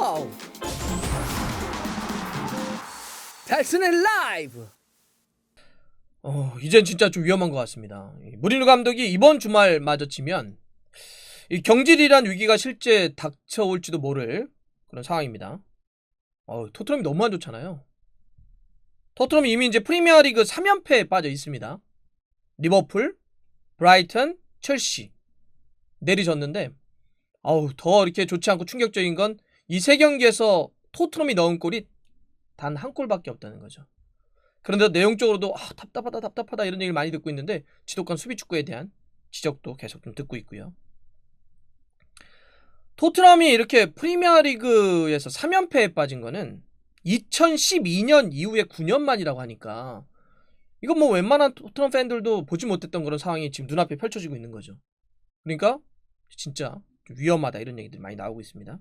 와우! 달슨의 라이브! 이젠 진짜 좀 위험한 것 같습니다. 무리뉴 감독이 이번 주말 마주치면 이 경질이란 위기가 실제 닥쳐올지도 모를 그런 상황입니다. 토트넘이 너무 안 좋잖아요. 토트넘이 이미 이제 프리미어리그 3연패에 빠져 있습니다. 리버풀, 브라이턴, 첼시 내리졌는데 더 이렇게 좋지 않고 충격적인 건 이 세 경기에서 토트넘이 넣은 골이 단 한 골밖에 없다는 거죠. 그런데 내용적으로도 답답하다 이런 얘기를 많이 듣고 있는데 지독한 수비축구에 대한 지적도 계속 좀 듣고 있고요. 토트넘이 이렇게 프리미어리그에서 3연패에 빠진 거는 2012년 이후에 9년 만이라고 하니까 이건 뭐 웬만한 토트넘 팬들도 보지 못했던 그런 상황이 지금 눈앞에 펼쳐지고 있는 거죠. 그러니까 진짜 좀 위험하다 이런 얘기들이 많이 나오고 있습니다.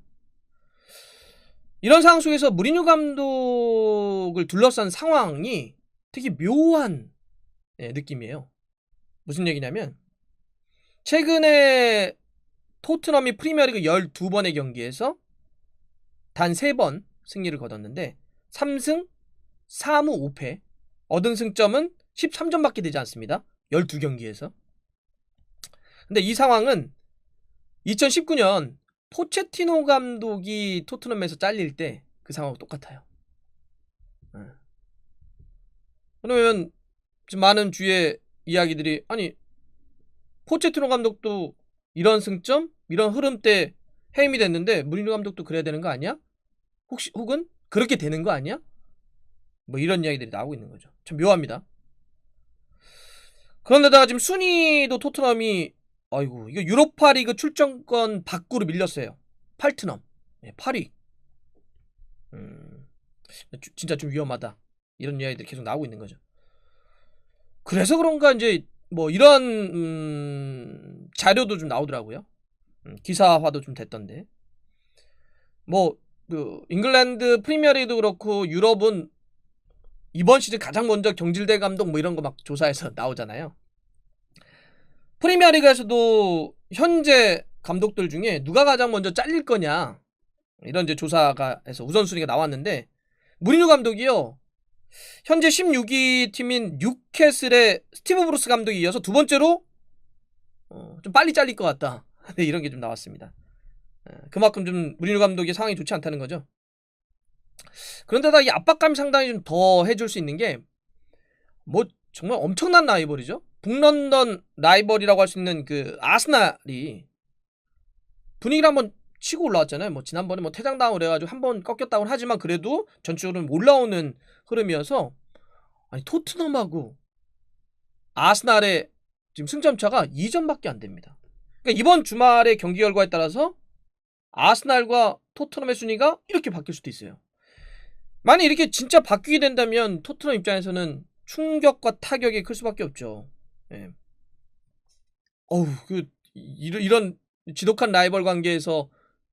이런 상황 속에서 무리뉴 감독을 둘러싼 상황이 되게 묘한 느낌이에요. 무슨 얘기냐면 최근에 토트넘이 프리미어리그 12번의 경기에서 단 3번 승리를 거뒀는데 3승 4무 5패 얻은 승점은 13점밖에 되지 않습니다. 12경기에서. 근데 이 상황은 2019년 포체티노 감독이 토트넘에서 잘릴 때 그 상황하고 똑같아요. 그러면 지금 많은 주위의 이야기들이 아니 포체티노 감독도 이런 승점, 이런 흐름 때 해임이 됐는데 무리뉴 감독도 그래야 되는 거 아니야? 혹은 그렇게 되는 거 아니야? 뭐 이런 이야기들이 나오고 있는 거죠. 참 묘합니다. 그런데다가 지금 순위도 토트넘이 이거 유로파리그 출전권 밖으로 밀렸어요. 8트넘 8위. 진짜 좀 위험하다 이런 이야기들이 계속 나오고 있는 거죠. 그래서 그런가 이제 뭐 이런 자료도 좀 나오더라고요. 기사화도 좀 됐던데 뭐 그 잉글랜드 프리미어리그도 그렇고 유럽은 이번 시즌 가장 먼저 경질될 감독 뭐 이런 거 막 조사해서 나오잖아요. 프리미어리그에서도 현재 감독들 중에 누가 가장 먼저 잘릴 거냐 이런 이제 조사가 해서 우선순위가 나왔는데 무리뉴 감독이요 현재 16위 팀인 뉴캐슬의 스티브 브루스 감독이 이어서 두 번째로 좀 빨리 잘릴 것 같다. 이런 게 좀 나왔습니다. 그만큼 좀 무리뉴 감독의 상황이 좋지 않다는 거죠. 그런데다 이 압박감이 상당히 좀 더 해줄 수 있는 게 뭐 정말 엄청난 라이벌이죠. 북런던 라이벌이라고 할 수 있는 그 아스날이 분위기를 한번 치고 올라왔잖아요. 뭐 지난번에 뭐 퇴장당하고 그래가지고 한번 꺾였다고는 하지만 그래도 전체적으로 올라오는 흐름이어서 아니 토트넘하고 아스날의 지금 승점차가 2점밖에 안 됩니다. 그러니까 이번 주말의 경기 결과에 따라서 아스날과 토트넘의 순위가 이렇게 바뀔 수도 있어요. 만약 이렇게 진짜 바뀌게 된다면 토트넘 입장에서는 충격과 타격이 클 수밖에 없죠. 이런 지독한 라이벌 관계에서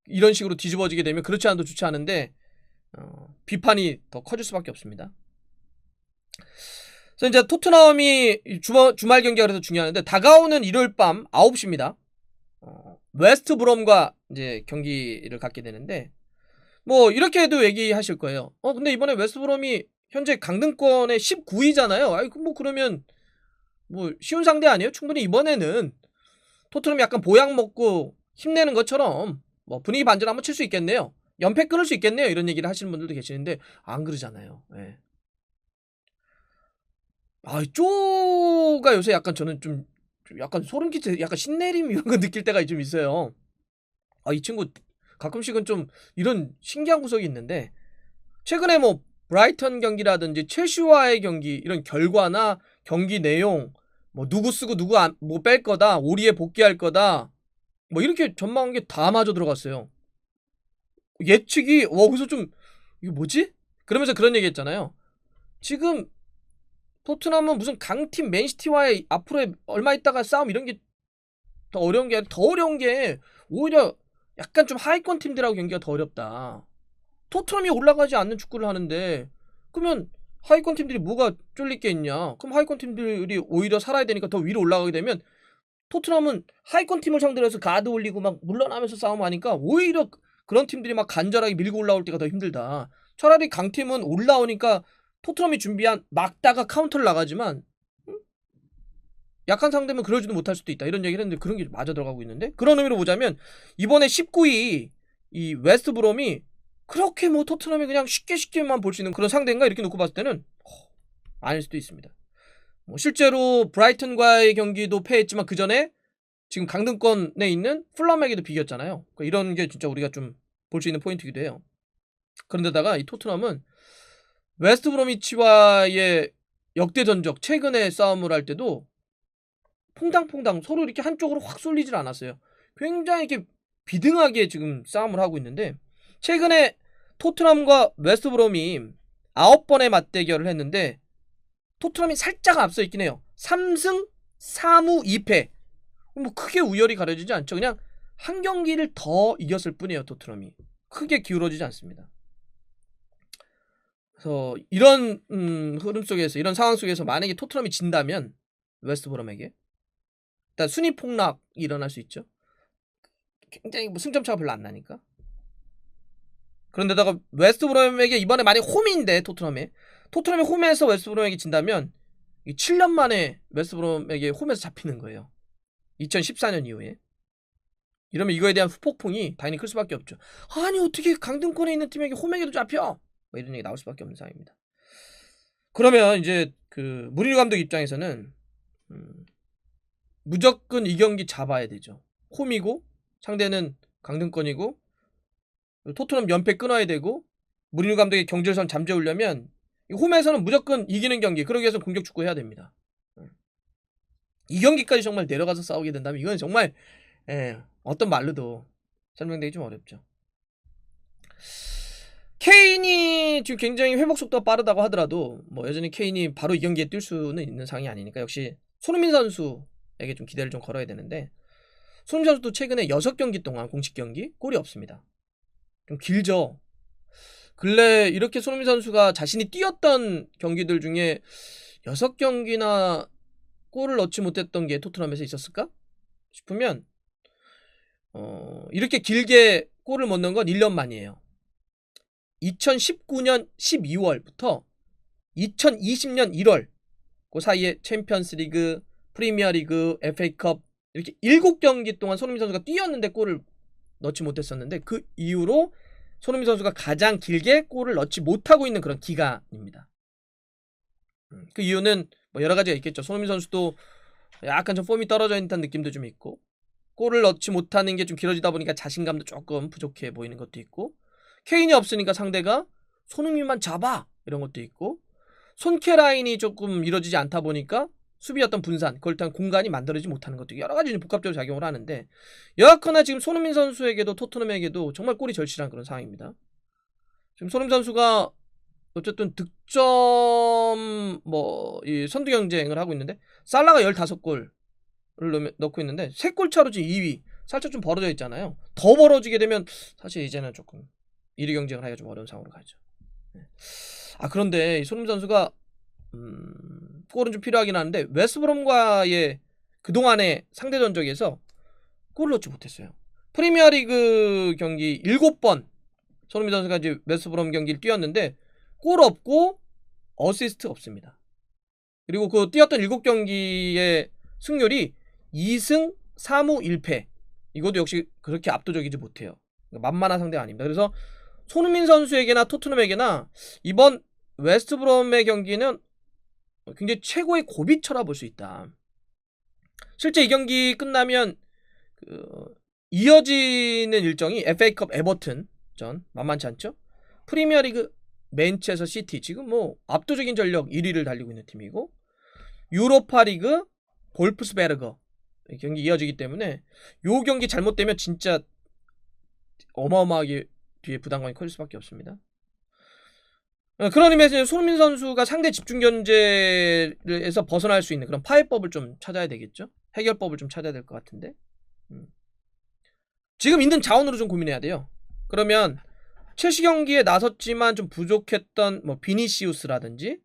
이런 식으로 뒤집어지게 되면 그렇지 않아도 좋지 않은데 비판이 더 커질 수밖에 없습니다. 그래서 이제 토트넘이 주말 경기가 그래서 중요한데 다가오는 일요일 밤 9시입니다. 웨스트 브롬과 이제 경기를 갖게 되는데 뭐 이렇게도 얘기하실 거예요. 근데 이번에 웨스트 브롬이 현재 강등권의 19위잖아요. 뭐 그러면 뭐 쉬운 상대 아니에요? 충분히 이번에는 토트넘이 약간 보약 먹고 힘내는 것처럼 뭐 분위기 반전 한번 칠 수 있겠네요. 연패 끊을 수 있겠네요. 이런 얘기를 하시는 분들도 계시는데 안 그러잖아요. 쪼가 요새 약간 저는 좀 약간 소름 끼쳐 약간 신내림 이런 거 느낄 때가 좀 있어요. 이 친구 가끔씩은 좀 이런 신기한 구석이 있는데 최근에 뭐 브라이턴 경기라든지 첼시와의 경기 이런 결과나 경기 내용 뭐 누구 쓰고 누구 뭐 뺄 거다 오리에 복귀할 거다 뭐 이렇게 전망한 게 다 마저 들어갔어요. 예측이 그래서 좀 이거 뭐지? 그러면서 그런 얘기 했잖아요. 지금 토트넘은 무슨 강팀 맨시티와의 앞으로의 얼마 있다가 싸움 이런 게 더 어려운 게 오히려 약간 좀 하위권 팀들하고 경기가 더 어렵다. 토트넘이 올라가지 않는 축구를 하는데 그러면 하위권 팀들이 뭐가 쫄릴 게 있냐? 그럼 하위권 팀들이 오히려 살아야 되니까 더 위로 올라가게 되면 토트넘은 하위권 팀을 상대로 해서 가드 올리고 막 물러나면서 싸움하니까 오히려 그런 팀들이 막 간절하게 밀고 올라올 때가 더 힘들다. 차라리 강팀은 올라오니까 토트넘이 준비한 막다가 카운터를 나가지만 약한 상대면 그러지도 못할 수도 있다. 이런 얘기를 했는데 그런 게 맞아 들어가고 있는데, 그런 의미로 보자면 이번에 19위 이 웨스트브롬이 그렇게 뭐 토트넘이 그냥 쉽게만 볼 수 있는 그런 상대인가 이렇게 놓고 봤을 때는 아닐 수도 있습니다. 뭐 실제로 브라이튼과의 경기도 패했지만 그 전에 지금 강등권에 있는 풀럼에게도 비겼잖아요. 그러니까 이런 게 진짜 우리가 좀 볼 수 있는 포인트이기도 해요. 그런데다가 이 토트넘은 웨스트브로미치와의 역대 전적 최근에 싸움을 할 때도 퐁당퐁당 서로 이렇게 한쪽으로 확 쏠리질 않았어요. 굉장히 이렇게 비등하게 지금 싸움을 하고 있는데, 최근에 토트넘과 웨스트브롬이 9번의 맞대결을 했는데 토트넘이 살짝 앞서 있긴 해요. 3승 4무 2패. 뭐 크게 우열이 가려지지 않죠. 그냥 한 경기를 더 이겼을 뿐이에요. 토트넘이 크게 기울어지지 않습니다. 그래서 이런 흐름 속에서, 이런 상황 속에서 만약에 토트넘이 진다면 웨스트브롬에게 일단 순위 폭락이 일어날 수 있죠. 굉장히 뭐 승점 차가 별로 안 나니까. 그런데다가 웨스트브롬에게 이번에 만약 홈인데 토트넘이 홈에서 웨스트브롬에게 진다면 7년 만에 웨스트브롬에게 홈에서 잡히는 거예요. 2014년 이후에. 이러면 이거에 대한 후폭풍이 당연히 클 수밖에 없죠. 아니 어떻게 강등권에 있는 팀에게 홈에게도 잡혀? 뭐 이런 얘기 나올 수밖에 없는 상황입니다. 그러면 이제 그 무리뉴 감독 입장에서는 무조건 이 경기 잡아야 되죠. 홈이고 상대는 강등권이고 토트넘 연패 끊어야 되고, 무리뉴 감독의 경질선 잠재우려면 홈에서는 무조건 이기는 경기, 그러기 위해서 공격 축구 해야 됩니다. 이 경기까지 정말 내려가서 싸우게 된다면 이건 정말 어떤 말로도 설명되기 좀 어렵죠. 케인이 지금 굉장히 회복 속도가 빠르다고 하더라도 뭐 여전히 케인이 바로 이 경기에 뛸 수는 있는 상황이 아니니까 역시 손흥민 선수에게 좀 기대를 좀 걸어야 되는데, 손흥민 선수도 최근에 6경기 동안 공식 경기 골이 없습니다. 좀 길죠. 근래 이렇게 손흥민 선수가 자신이 뛰었던 경기들 중에 6경기나 골을 넣지 못했던 게 토트넘에서 있었을까 싶으면 이렇게 길게 골을 못 넣은 건 1년 만이에요. 2019년 12월부터 2020년 1월 그 사이에 챔피언스리그, 프리미어리그, FA컵 이렇게 7경기 동안 손흥민 선수가 뛰었는데 골을 넣지 못했었는데, 그 이후로 손흥민 선수가 가장 길게 골을 넣지 못하고 있는 그런 기간입니다. 그 이유는 뭐 여러 가지가 있겠죠. 손흥민 선수도 약간 좀 폼이 떨어져 있는 느낌도 좀 있고, 골을 넣지 못하는 게 좀 길어지다 보니까 자신감도 조금 부족해 보이는 것도 있고, 케인이 없으니까 상대가 손흥민만 잡아 이런 것도 있고, 손케 라인이 조금 이루어지지 않다 보니까 수비 어떤 분산, 그걸 통한 공간이 만들어지지 못하는 것도 여러 가지 복합적으로 작용을 하는데, 여하거나 지금 손흥민 선수에게도 토트넘에게도 정말 골이 절실한 그런 상황입니다. 지금 손흥민 선수가 어쨌든 득점 이 선두 경쟁을 하고 있는데, 살라가 15골을 넣고 있는데 3골 차로 지금 2위, 살짝 좀 벌어져 있잖아요. 더 벌어지게 되면 사실 이제는 조금 1위 경쟁을 하기가 좀 어려운 상황으로 가죠. 그런데 이 손흥민 선수가 골은 좀 필요하긴 하는데 웨스트브롬과의 그동안의 상대 전적에서 골을 넣지 못했어요. 프리미어리그 경기 7번 손흥민 선수가 이제 웨스트브롬 경기를 뛰었는데 골 없고 어시스트 없습니다. 그리고 그 뛰었던 7경기의 승률이 2승 4무 1패. 이것도 역시 그렇게 압도적이지 못해요. 만만한 상대가 아닙니다. 그래서 손흥민 선수에게나 토트넘에게나 이번 웨스트브롬의 경기는 굉장히 최고의 고비처라 볼 수 있다. 실제 이 경기 끝나면 이어지는 일정이 FA컵 에버튼전 만만치 않죠? 프리미어리그 맨체스터 시티, 지금 뭐 압도적인 전력 1위를 달리고 있는 팀이고, 유로파리그 볼프스베르거 경기 이어지기 때문에 요 경기 잘못되면 진짜 어마어마하게 뒤에 부담감이 커질 수밖에 없습니다. 그런 의미에서 손흥민 선수가 상대 집중 견제에서 벗어날 수 있는 그런 파해법을 좀 찾아야 되겠죠. 해결법을 좀 찾아야 될 것 같은데, 지금 있는 자원으로 좀 고민해야 돼요. 그러면 첼시 경기에 나섰지만 좀 부족했던 뭐 비니시우스라든지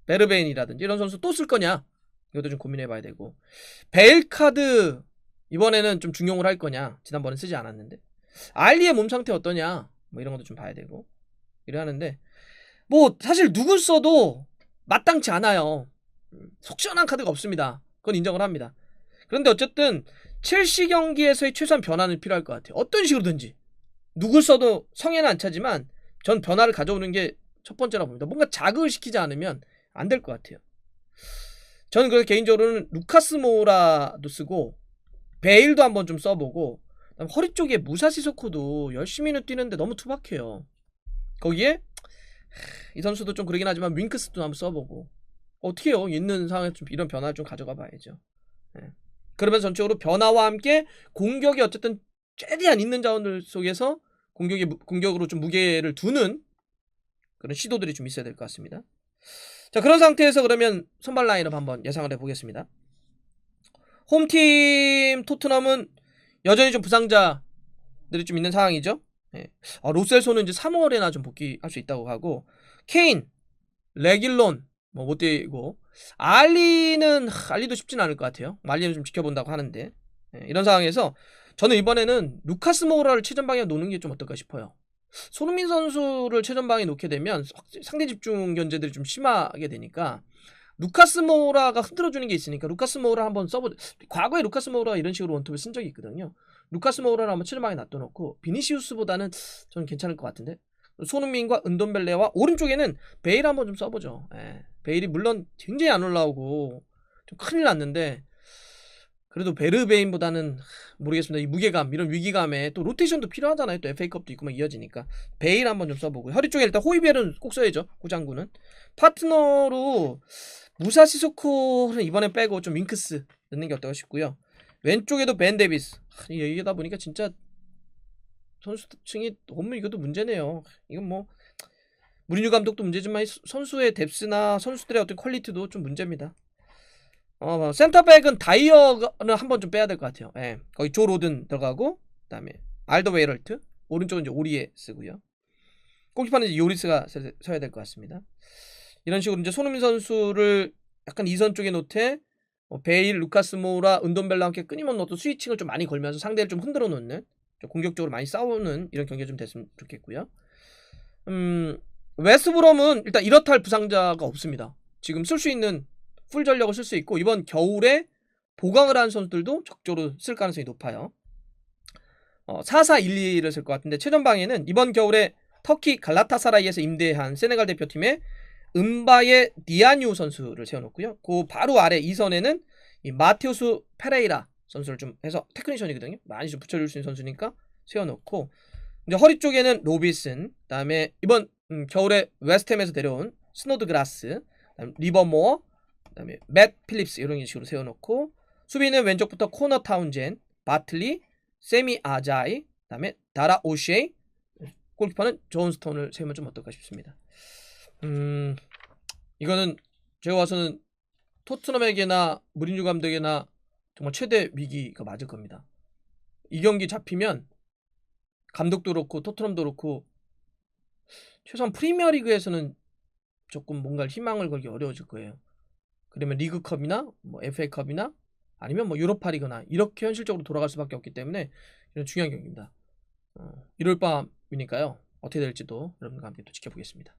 베르벤이라든지 이런 선수 또 쓸 거냐, 이것도 좀 고민해봐야 되고, 베일 카드 이번에는 좀 중용을 할 거냐, 지난번에 쓰지 않았는데 알리의 몸 상태 어떠냐 뭐 이런 것도 좀 봐야 되고 이래 하는데 뭐 사실 누굴 써도 마땅치 않아요. 속 시원한 카드가 없습니다. 그건 인정을 합니다. 그런데 어쨌든 첼시 경기에서의 최소한 변화는 필요할 것 같아요. 어떤 식으로든지 누굴 써도 성에는 안 차지만 전 변화를 가져오는 게 첫 번째라고 봅니다. 뭔가 자극을 시키지 않으면 안 될 것 같아요. 저는 그래서 개인적으로는 루카스 모라도 쓰고 베일도 한번 좀 써보고 허리 쪽에 무사시소코도 열심히는 뛰는데 너무 투박해요. 거기에 이 선수도 좀 그러긴 하지만 윙크스도 한번 써보고 어떻게 해요? 있는 상황에서 좀 이런 변화를 좀 가져가 봐야죠. 네. 그러면 전체적으로 변화와 함께 공격이 어쨌든 최대한 있는 자원들 속에서 공격으로 좀 무게를 두는 그런 시도들이 좀 있어야 될 것 같습니다. 자, 그런 상태에서 그러면 선발 라인업 한번 예상을 해보겠습니다. 홈팀 토트넘은 여전히 좀 부상자들이 좀 있는 상황이죠. 네. 로셀소는 이제 3월에나 좀 복귀할 수 있다고 하고 케인, 레길론 뭐 못 뛰고 알리도 쉽진 않을 것 같아요. 알리는 좀 지켜본다고 하는데 이런 상황에서 저는 이번에는 루카스 모우라를 최전방에 놓는 게 좀 어떨까 싶어요. 손흥민 선수를 최전방에 놓게 되면 상대 집중 견제들이 좀 심하게 되니까 루카스 모우라가 흔들어주는 게 있으니까 루카스 모우라 한번 써보자. 과거에 루카스 모우라 이런 식으로 원톱을 쓴 적이 있거든요. 루카스 모우라를 한번 최전방에 놔둬놓고 비니시우스보다는 저는 괜찮을 것 같은데 손흥민과 은돈벨레와 오른쪽에는 베일 한번 좀 써보죠. 베일이 물론 굉장히 안 올라오고 좀 큰일 났는데 그래도 베르베인보다는 모르겠습니다. 이 무게감 이런 위기감에 또 로테이션도 필요하잖아요. 또 FA컵도 있고 막 이어지니까 베일 한번 좀 써보고 허리 쪽에 일단 호이베르는 꼭 써야죠. 고장구는 파트너로 무사 시소코는 이번에 빼고 좀 윙크스 넣는 게 어떨까 싶고요. 왼쪽에도 벤 데비스. 얘기하다 보니까 진짜 선수층이 너무 이것도 문제네요. 이건 뭐 무리뉴 감독도 문제지만 선수의 뎁스나 선수들의 어떤 퀄리티도 좀 문제입니다. 센터백은 다이어는 한번 좀 빼야 될 것 같아요. 거기 조 로든 들어가고 그다음에 알더웨이럴트 오른쪽은 이제 오리에 쓰고요. 골키퍼는 이제 요리스가 서야 될 것 같습니다. 이런 식으로 이제 손흥민 선수를 약간 2선 쪽에 놓되 베일, 루카스 모우라, 은돈벨라 함께 끊임없는 어떤 스위칭을 좀 많이 걸면서 상대를 좀 흔들어 놓는 좀 공격적으로 많이 싸우는 이런 경기가 좀 됐으면 좋겠고요. 웨스트브롬은 일단 이렇다 할 부상자가 없습니다. 지금 쓸 수 있는 풀 전력을 쓸 수 있고 이번 겨울에 보강을 한 선수들도 적극적으로 쓸 가능성이 높아요. 4-4-1-2를 쓸 것 같은데 최전방에는 이번 겨울에 터키 갈라타사라이에서 임대한 세네갈 대표팀의 은바의 디아뉴 선수를 세워놓고요. 그 바로 아래 2선에는 이 마테우스 페레이라 선수를 좀 해서 테크니션이거든요. 많이 좀 붙여줄 수 있는 선수니까 세워놓고 이제 허리 쪽에는 로비슨, 그다음에 이번 겨울에 웨스트햄에서 데려온 스노드그라스, 리버모어, 그다음에 맷 필립스 이런 식으로 세워놓고 수비는 왼쪽부터 코너 타운젠, 바틀리, 세미 아자이, 그다음에 다라 오셰이, 골키퍼는 존 스톤을 세우면 좀 어떨까 싶습니다. 이거는 제가 봐서는 토트넘에게나 무리뉴 감독에게나 정말 최대 위기가 맞을 겁니다. 이 경기 잡히면 감독도 그렇고 토트넘도 그렇고 최소한 프리미어리그에서는 조금 뭔가 희망을 걸기 어려워질 거예요. 그러면 리그컵이나 뭐 FA컵이나 아니면 뭐 유로파리그나 이렇게 현실적으로 돌아갈 수밖에 없기 때문에 이런 중요한 경기입니다. 1월 밤이니까요. 어떻게 될지도 여러분과 함께 또 지켜보겠습니다.